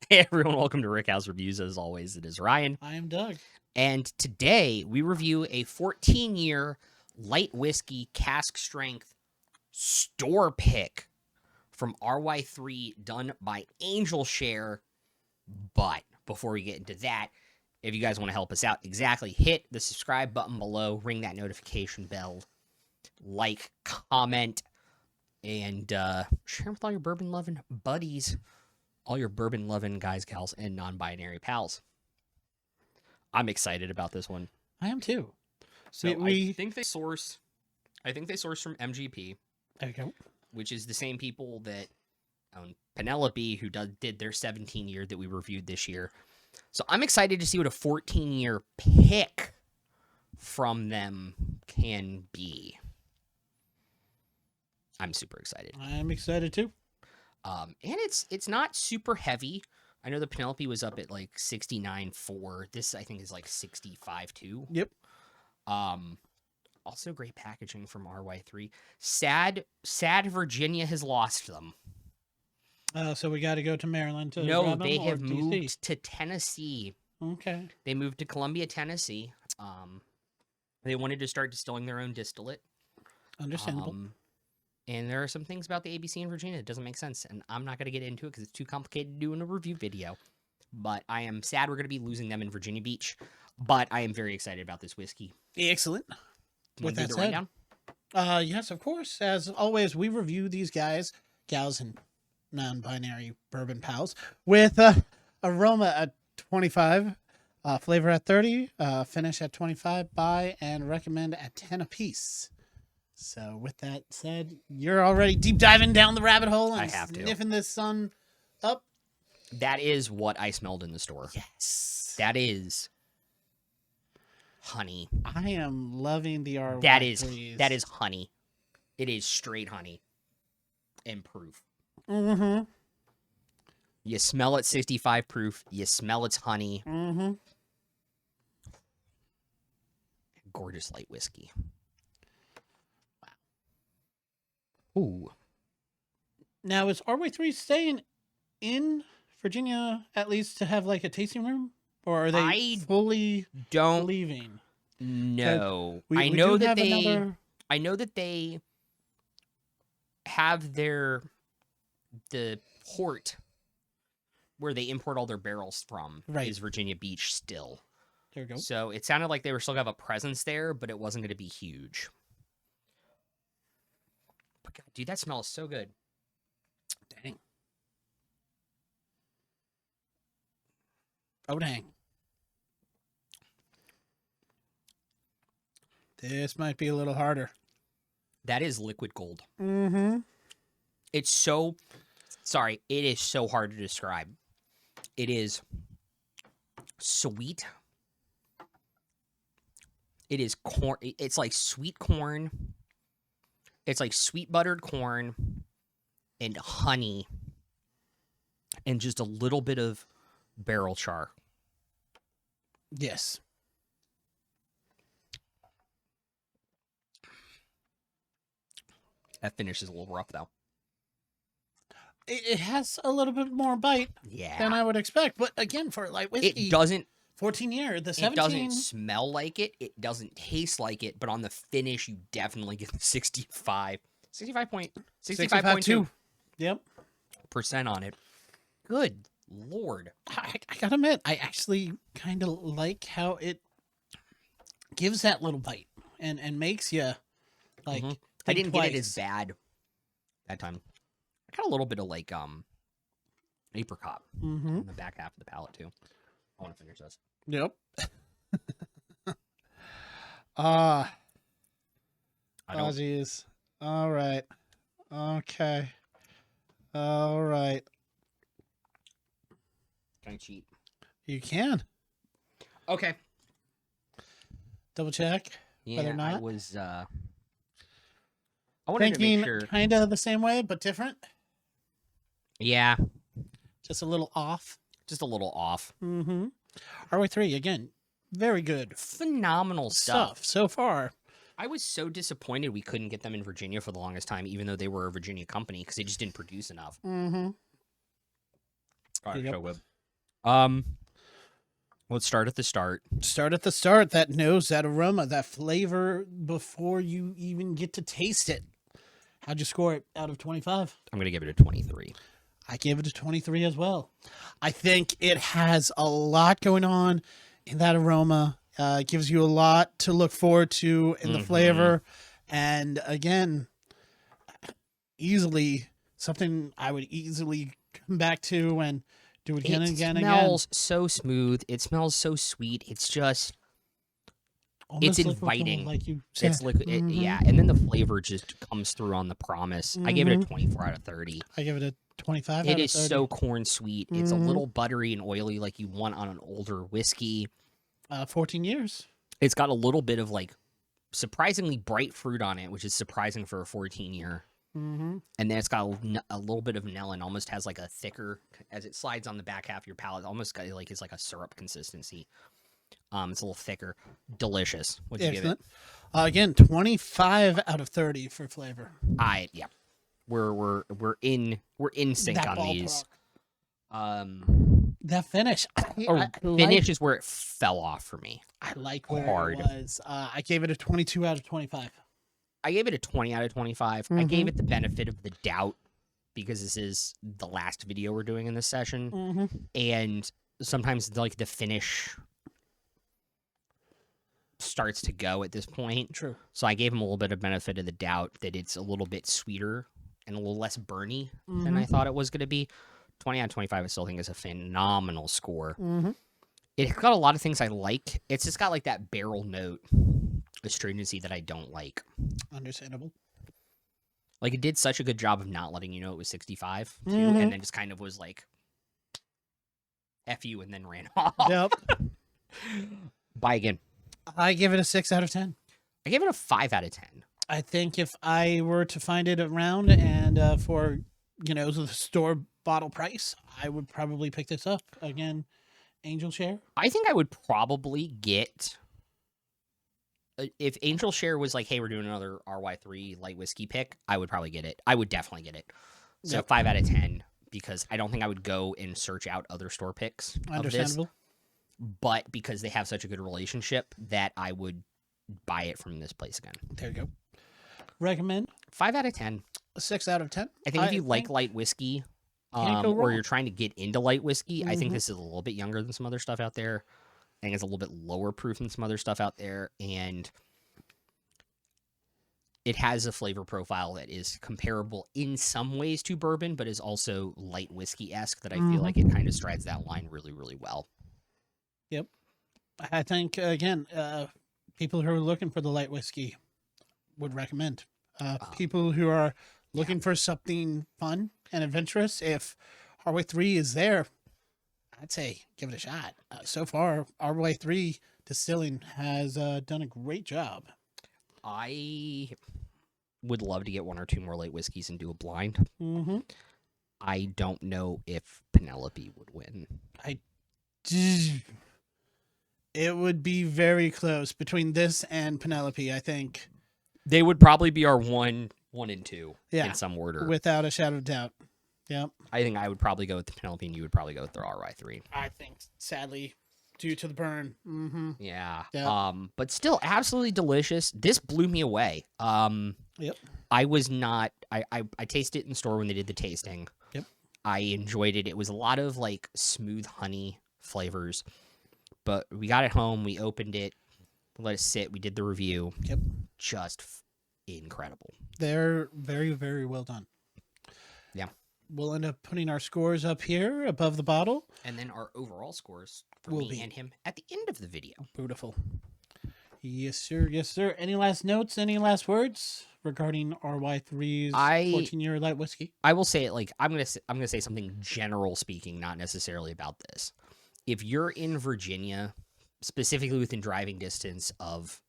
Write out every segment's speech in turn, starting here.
Hey everyone, welcome to Rickhouse Reviews. As always, it is Ryan. I am Doug. And today we review a 14-year light whiskey cask strength store pick from Ry3 done by Angel Share. But before we get into that, if you guys want to help us out, hit the subscribe button below, ring that notification bell, like, comment, and share with all your bourbon-loving buddies. All your bourbon-loving guys, gals, and non-binary pals. I'm excited about this one. I am too. So I think they source from MGP. There you go. Which is the same people that own Penelope, who did their 17-year that we reviewed this year. So I'm excited to see what a 14-year pick from them can be. I'm super excited. I'm excited too. And it's not super heavy. I know the Penelope was up at like 69.4. This I think is like 65.2. Yep. Also great packaging from Ry3. Sad Virginia has lost them. So we got to go to Maryland to No, grab they them, have or moved DC? to Tennessee. Okay. They moved to Columbia, Tennessee. They wanted to start distilling their own distillate. Understandable. And there are some things about the ABC in Virginia that doesn't make sense, and I'm not going to get into it because it's too complicated to do in a review video. But I am sad we're going to be losing them in Virginia Beach, but I am very excited about this whiskey. Excellent. With that said, rundown? yes, of course. As always, we review these guys, gals, and non-binary bourbon pals with aroma at 25, flavor at 30, finish at 25, buy and recommend at 10 apiece. So with that said, you're already deep diving down the rabbit hole and sniffing this sun up. That is what I smelled in the store. Yes. That is honey. I am loving the R. That is honey. It is straight honey and proof. Mm-hmm. You smell it 65 proof. You smell it's honey. Mm-hmm. Gorgeous light whiskey. Ooh. Now, is Ry3 staying in Virginia at least to have like a tasting room? Or are they fully leaving? No. I know that they have the port where they import all their barrels from is Virginia Beach still. There you go. So it sounded like they were still going to have a presence there, but it wasn't going to be huge. But God, dude, that smell is so good. Dang. Oh, dang. This might be a little harder. That is liquid gold. Mm-hmm. It is so hard to describe. It is sweet. It is corn. It's like sweet corn. It's like sweet buttered corn and honey and just a little bit of barrel char. Yes. That finish is a little rough, though. It has a little bit more bite than I would expect. But again, for light whiskey, it doesn't. 14 year, the 17. It doesn't smell like it. It doesn't taste like it. But on the finish, you definitely get the 65.2. Yep. % on it. Good Lord. I gotta admit, I actually kind of like how it gives that little bite and makes you like. I didn't get it as bad that time. I got a little bit of like apricot in the back half of the palate too. I want to finish this. Yep. Geez. All right. Okay. All right. Can I cheat? You can. Okay. Double check. Yeah, whether or not. I wanted to make sure. Kind of the same way, but different. Yeah. Just a little off. Just a little off. Mm-hmm. Ry3, again, very good. Phenomenal stuff so far. I was so disappointed we couldn't get them in Virginia for the longest time, even though they were a Virginia company, because they just didn't produce enough. Mm-hmm. All right, show whip. Um, let's start at the start. Start at the start. That nose, that aroma, that flavor before you even get to taste it. How'd you score it out of 25? I'm gonna give it a 23. I gave it a 23 as well. I think it has a lot going on in that aroma. It gives you a lot to look forward to in the flavor. And again, easily something I would easily come back to and do it again and again and again. It smells so smooth. It smells so sweet. It's just, Almost it's liquid, inviting. like you said. It's liquid. Yeah, and then the flavor just comes through on the promise. I gave it a 24 out of 30. I give it a 25 It out of is 30. so corn sweet. It's a little buttery and oily like you want on an older whiskey. 14 years. It's got a little bit of like surprisingly bright fruit on it, which is surprising for a 14-year. Mm-hmm. And then it's got a little bit of melon, almost has like a thicker, as it slides on the back half of your palate, almost got like it's like a syrup consistency. It's a little thicker. Delicious. What'd you give it? Again, 25 out of 30 for flavor. Yeah. We're in sync That on these. That finish. Finish is where it fell off for me. I like where Hard. it was. I gave it a 22 out of 25. I gave it a 20 out of 25. I gave it the benefit of the doubt because this is the last video we're doing in this session. And sometimes like the finish starts to go at this point. True. So I gave him a little bit of benefit of the doubt that it's a little bit sweeter and a little less burny than I thought it was going to be. 20 out of 25 I still think is a phenomenal score. It's got a lot of things I like. It's just got like that barrel note astringency that I don't like. Understandable. Like it did such a good job of not letting you know it was 65 too, and then just kind of was like F you and then ran off. Yep. Buy again. I give it a 6 out of 10. I gave it a 5 out of 10. I think if I were to find it around and for, the store bottle price, I would probably pick this up. Again, Angel Share. I think I would probably get, if Angel Share was like, hey, we're doing another Ry3 light whiskey pick, I would probably get it. I would definitely get it. So 5 out of 10, because I don't think I would go and search out other store picks of this. Understandable. But because they have such a good relationship, that I would buy it from this place again. There you go. Recommend. 5 out of 10. A 6 out of 10. I think if you like light whiskey, Can't go or wrong. you're trying to get into light whiskey, I think this is a little bit younger than some other stuff out there. I think it's a little bit lower proof than some other stuff out there, and it has a flavor profile that is comparable in some ways to bourbon, but is also light whiskey-esque, that I feel like it kind of strides that line really, really well. Yep. I think, again, people who are looking for the light whiskey would recommend. People who are looking for something fun and adventurous, if Ry3 is there, I'd say give it a shot. So far, Ry3 Distilling has done a great job. I would love to get one or two more light whiskeys and do a blind. I don't know if Penelope would win. It would be very close between this and Penelope, I think. They would probably be our one and two in some order. Without a shadow of doubt. Yep. I think I would probably go with the Penelope, and you would probably go with the Ry3. I think, sadly, due to the burn. Yeah. Yep. But still absolutely delicious. This blew me away. Yep. I was not, I tasted it in the store when they did the tasting. Yep. I enjoyed it. It was a lot of like smooth honey flavors, but we got it home, we opened it, let it sit, we did the review. Yep. Just incredible. They're very, very well done. Yeah. We'll end up putting our scores up here above the bottle. And then our overall scores for Will me be and him at the end of the video. Beautiful. Yes, sir. Yes, sir. Any last notes? Any last words regarding Ry3's 14-year light whiskey? I will say it like I'm gonna say something general speaking, not necessarily about this. If you're in Virginia, specifically within driving distance of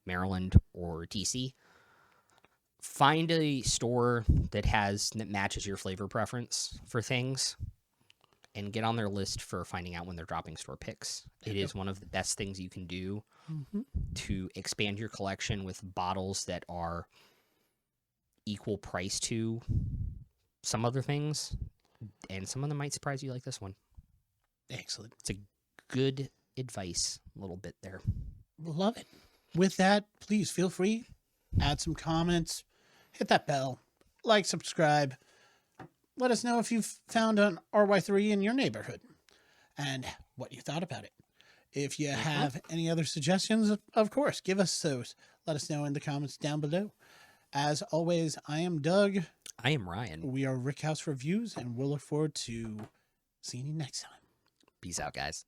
Maryland or DC, find a store that matches your flavor preference for things, and get on their list for finding out when they're dropping store picks. It is one of the best things you can do to expand your collection with bottles that are equal price to some other things, and some of them might surprise you like this one. Excellent. It's a good advice, a little bit there. Love it. With that, please feel free, add some comments, hit that bell, like, subscribe. Let us know if you've found an RY3 in your neighborhood and what you thought about it. If you have any other suggestions, of course, give us those. Let us know in the comments down below. As always, I am Doug. I am Ryan. We are Rick House Reviews, and we'll look forward to seeing you next time. Peace out, guys.